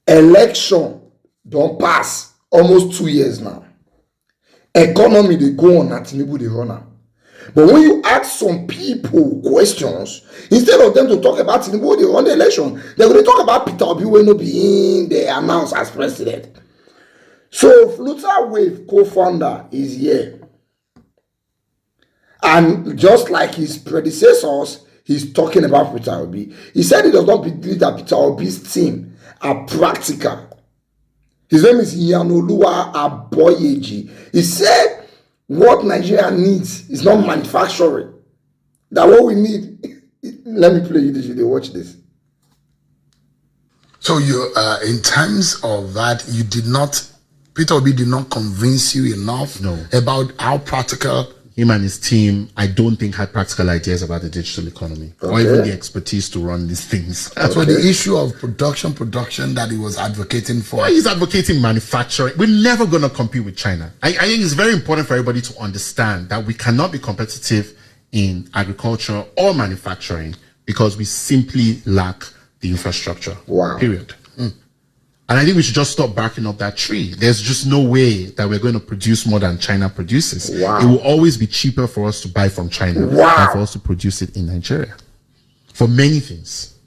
Election don't pass almost 2 years now. Economy they go on at Tinubu they run am. But when you ask some people questions, instead of them to talk about Tinubu they run the election, they're going to talk about Peter Obi when no be in they announced as president. So Fluuterwave co-founder is here. And just like his predecessors, he's talking about Peter Obi. He said he does not believe that Peter Obi's team are practical. His name is Aboyeji. He said what Nigeria needs is not manufacturing. That what we need. Let me play you this video. Watch this. So you, in terms of that, you did not, Peter Obi did not convince you enough about how practical. Him and his team, I don't think, had practical ideas about the digital economy or even the expertise to run these things. So the issue of production that he was advocating for. Well, he's advocating manufacturing. We're never going to compete with China. I think it's very important for everybody to understand that we cannot be competitive in agriculture or manufacturing because we simply lack the infrastructure. Wow. Period. And I think we should just stop barking up that tree. There's just no way that we're going to produce more than China produces. Wow. It will always be cheaper for us to buy from China than for us to produce it in Nigeria. For many things.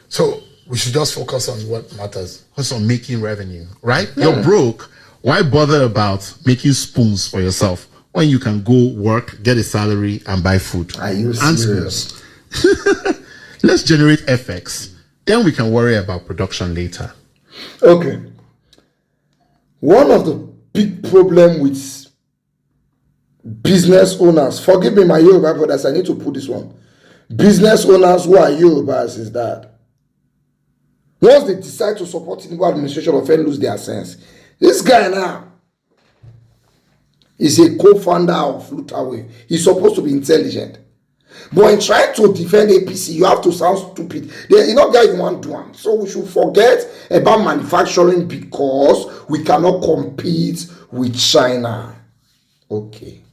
So we should just focus on what matters. Focus on making revenue, right? You're broke. Why bother about making spoons for yourself when you can go work, get a salary, and buy food? Are you serious? Let's generate FX. Then we can worry about production later. Okay. One of the big problem with business owners, forgive me my Yoruba brothers, I need to put this one. Business owners who are Yorubas is that once they decide to support the new administration, often lose their sense. This guy now is a co-founder of Fluuterwave. He's supposed to be intelligent. But in trying to defend APC, you have to sound stupid. You know, guys, you want to do one. So we should forget about manufacturing because we cannot compete with China. Okay.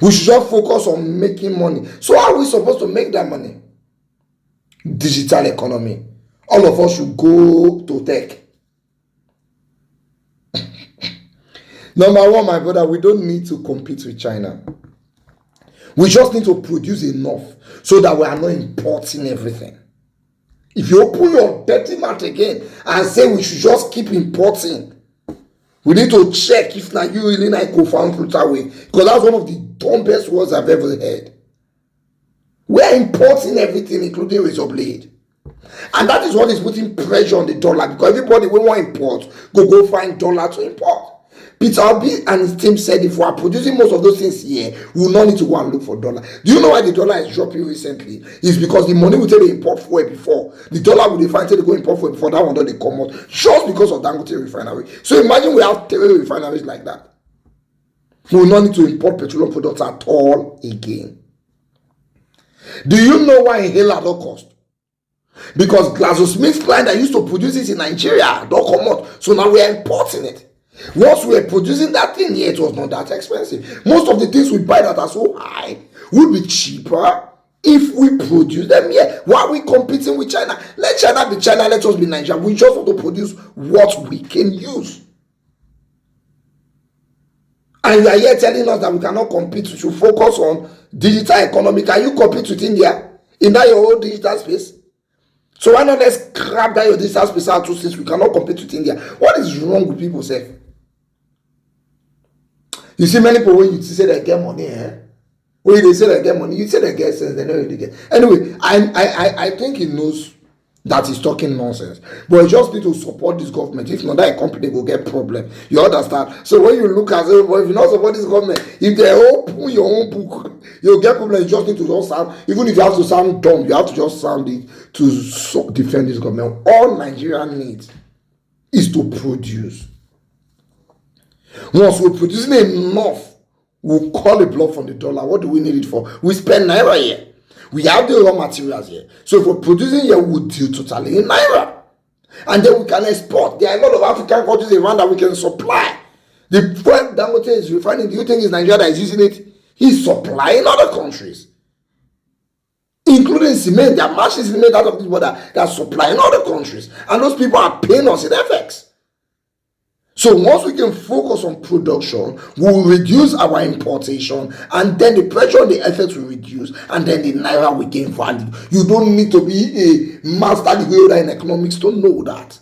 We should just focus on making money. So how are we supposed to make that money? Digital economy. All of us should go to tech. Number one, my brother, we don't need to compete with China. We just need to produce enough so that we are not importing everything. If you open your dirty mouth again and say we should just keep importing, we need to check if now you really like co-found Fluuterwave, because that's one of the dumbest words I've ever heard. We are importing everything, including razor blade. And that is what is putting pressure on the dollar, because everybody will want import, go find dollar to import. Peter Obi and his team said if we are producing most of those things here, we will not need to go and look for dollar. Do you know why the dollar is dropping recently? It's because the money we take to import fuel before. The dollar will find to go import fuel before that one don't they come out. Just because of Dangote refinery. So imagine we have 3 refineries like that. We will not need to import petroleum products at all again. Do you know why inhaler don't cost? Because GlaxoSmithKline that used to produce it in Nigeria don't come out. So now we are importing it. Once we were producing that thing here, it was not that expensive. Most of the things we buy that are so high will be cheaper if we produce them here. Why are we competing with China? Let China be China, let us be Nigeria. We just want to produce what we can use. And you are here telling us that we cannot compete. We should focus on digital economy. Can you compete with India in that your own digital space? So why not let's grab that your digital space out too, since we cannot compete with India? What is wrong with people, say? You see many people when you say they get money, when they say they get money, you say they get sense, they don't really get. Anyway, I think he knows that he's talking nonsense. But he just need to support this government. If not, that company will get problem. You understand? So when you look at it, well, if you not support this government, if they open your own book, you'll get problem. You just need to just sound, even if you have to sound dumb, you have to just sound it to defend this government. All Nigeria needs is to produce. Once we're producing enough, we'll call a bluff on the dollar. What do we need it for? We spend naira here. We have the raw materials here. So if we're producing here, we'll deal totally in naira. And then we can export. There are a lot of African countries around that we can supply. The point Dangote is refining, do you think it's Nigeria that is using it? He's supplying other countries. including cement. They are matching cement out of this border that are supplying other countries, and those people are paying us in FX. So once we can focus on production, we will reduce our importation, and then the pressure on the FX will reduce, and then the naira will gain value. You don't need to be a master degree holder in economics to know that.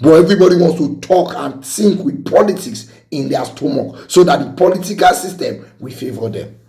But everybody wants to talk and think with politics in their stomach so that the political system will favor them.